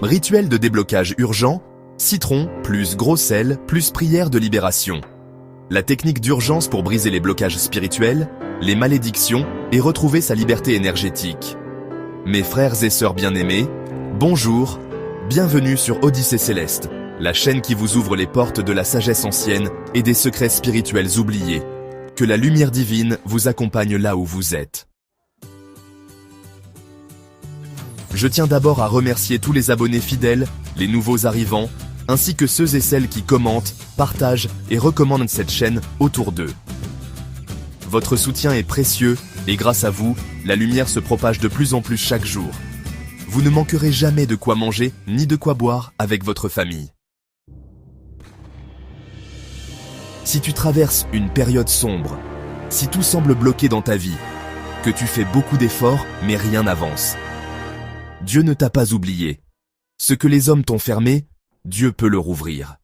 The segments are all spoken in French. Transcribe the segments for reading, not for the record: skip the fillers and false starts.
Rituel de déblocage urgent, citron plus gros sel plus prière de libération. La technique d'urgence pour briser les blocages spirituels, les malédictions et retrouver sa liberté énergétique. Mes frères et sœurs bien-aimés, bonjour, bienvenue sur Odyssée Céleste, la chaîne qui vous ouvre les portes de la sagesse ancienne et des secrets spirituels oubliés. Que la lumière divine vous accompagne là où vous êtes. Je tiens d'abord à remercier tous les abonnés fidèles, les nouveaux arrivants, ainsi que ceux et celles qui commentent, partagent et recommandent cette chaîne autour d'eux. Votre soutien est précieux et grâce à vous, la lumière se propage de plus en plus chaque jour. Vous ne manquerez jamais de quoi manger ni de quoi boire avec votre famille. Si tu traverses une période sombre, si tout semble bloqué dans ta vie, que tu fais beaucoup d'efforts mais rien n'avance, Dieu ne t'a pas oublié. Ce que les hommes t'ont fermé, Dieu peut le rouvrir.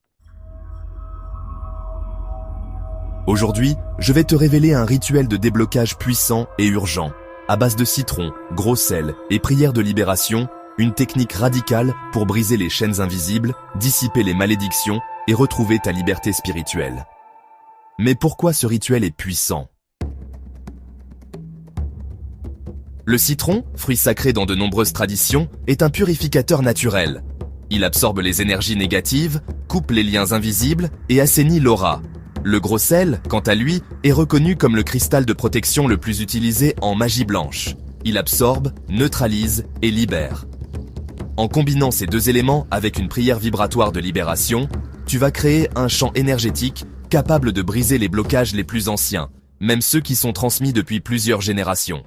Aujourd'hui, je vais te révéler un rituel de déblocage puissant et urgent, à base de citron, gros sel et prière de libération, une technique radicale pour briser les chaînes invisibles, dissiper les malédictions et retrouver ta liberté spirituelle. Mais pourquoi ce rituel est puissant? Le citron, fruit sacré dans de nombreuses traditions, est un purificateur naturel. Il absorbe les énergies négatives, coupe les liens invisibles et assainit l'aura. Le gros sel, quant à lui, est reconnu comme le cristal de protection le plus utilisé en magie blanche. Il absorbe, neutralise et libère. En combinant ces deux éléments avec une prière vibratoire de libération, tu vas créer un champ énergétique capable de briser les blocages les plus anciens, même ceux qui sont transmis depuis plusieurs générations.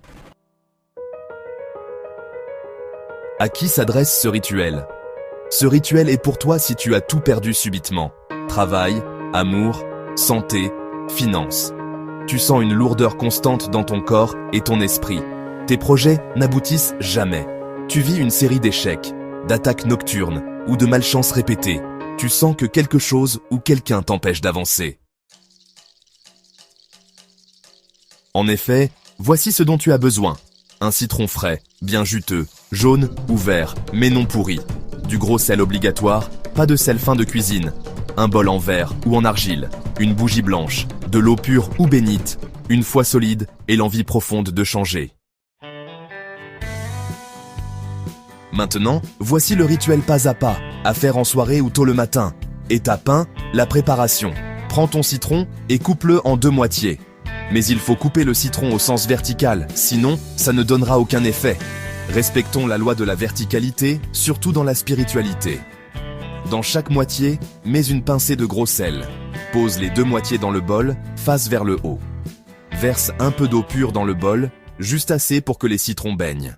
À qui s'adresse ce rituel? Ce rituel est pour toi si tu as tout perdu subitement. Travail, amour, santé, finances. Tu sens une lourdeur constante dans ton corps et ton esprit. Tes projets n'aboutissent jamais. Tu vis une série d'échecs, d'attaques nocturnes ou de malchances répétées. Tu sens que quelque chose ou quelqu'un t'empêche d'avancer. En effet, voici ce dont tu as besoin. Un citron frais, bien juteux, jaune ou vert, mais non pourri. Du gros sel obligatoire, pas de sel fin de cuisine. Un bol en verre ou en argile, une bougie blanche, de l'eau pure ou bénite, une foi solide et l'envie profonde de changer. Maintenant, voici le rituel pas à pas, à faire en soirée ou tôt le matin. Étape 1, la préparation. Prends ton citron et coupe-le en 2 moitiés. Mais il faut couper le citron au sens vertical, sinon ça ne donnera aucun effet. Respectons la loi de la verticalité, surtout dans la spiritualité. Dans chaque moitié, mets une pincée de gros sel. Pose les 2 moitiés dans le bol, face vers le haut. Verse un peu d'eau pure dans le bol, juste assez pour que les citrons baignent.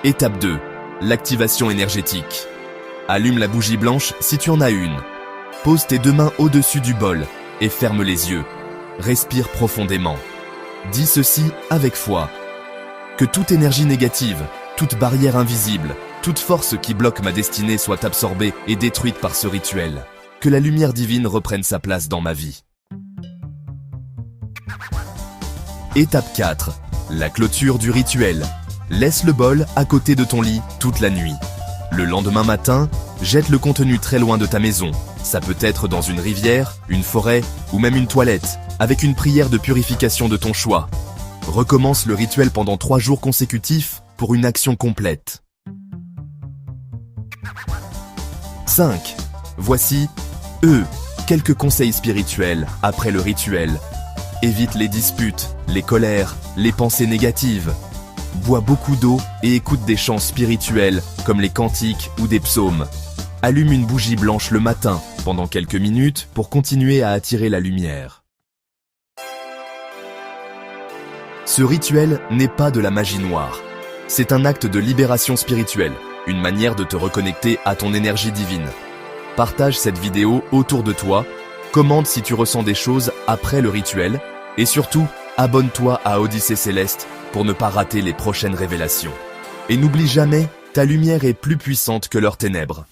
Étape 2. L'activation énergétique. Allume la bougie blanche si tu en as une. Pose tes 2 mains au-dessus du bol et ferme les yeux. Respire profondément. Dis ceci avec foi. Que toute énergie négative, toute barrière invisible, toute force qui bloque ma destinée soit absorbée et détruite par ce rituel. Que la lumière divine reprenne sa place dans ma vie. Étape 4. La clôture du rituel. Laisse le bol à côté de ton lit toute la nuit. Le lendemain matin, jette le contenu très loin de ta maison. Ça peut être dans une rivière, une forêt ou même une toilette, avec une prière de purification de ton choix. Recommence le rituel pendant 3 jours consécutifs pour une action complète. 5. Voici quelques conseils spirituels après le rituel. Évite les disputes, les colères, les pensées négatives. Bois beaucoup d'eau et écoute des chants spirituels comme les cantiques ou des psaumes. Allume une bougie blanche le matin pendant quelques minutes pour continuer à attirer la lumière. Ce rituel n'est pas de la magie noire. C'est un acte de libération spirituelle, une manière de te reconnecter à ton énergie divine. Partage cette vidéo autour de toi, commente si tu ressens des choses après le rituel et surtout, abonne-toi à Odyssée Céleste pour ne pas rater les prochaines révélations. Et n'oublie jamais, ta lumière est plus puissante que leurs ténèbres.